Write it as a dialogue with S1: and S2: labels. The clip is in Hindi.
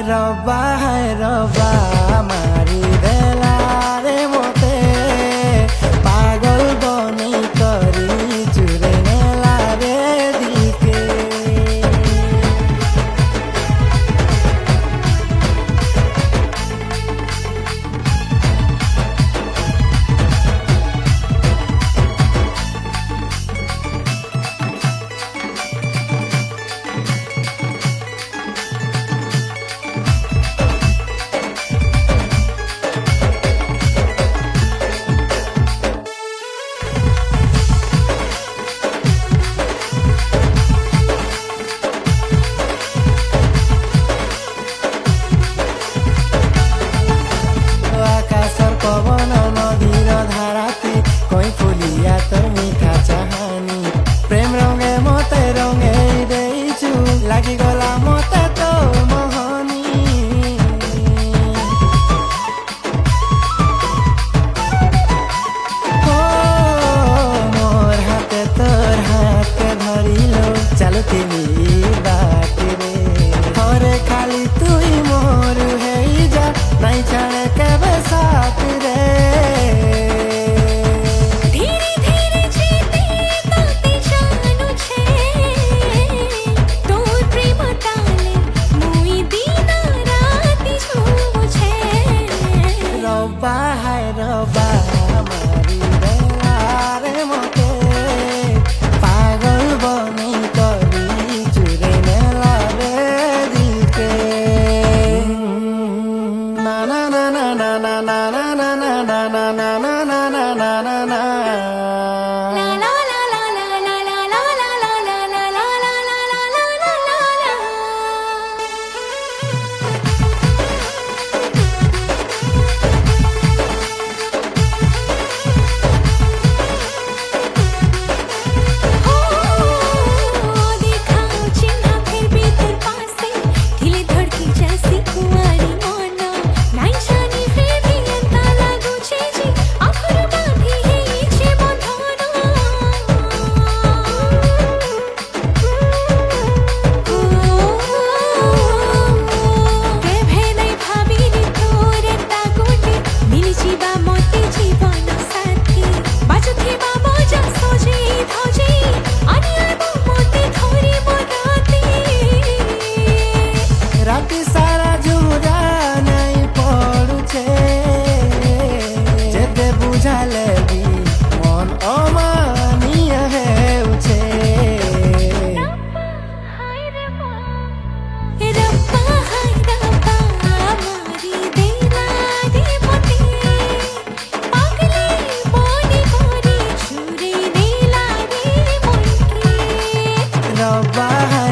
S1: रब्बा है रब्बा मारी देला रे मोते पागल बनी करी चुरे नेला रे दिके লাগি গলা মতে তোর মোহনী মোর হাতে তোর হাতে ধরিল চালু তিনি বাটি রে হরে খালি তুই মোর হেই যা নাই ছাড়ে কেবে সাথ রে रब्बा है रब्बा मारी देला रे मोते पागल बनी करी चुरे नेला रे दिके ना ना ना ना ना ना ना ना ना ना ना ना ना ना ना ना ना ना रब्बा है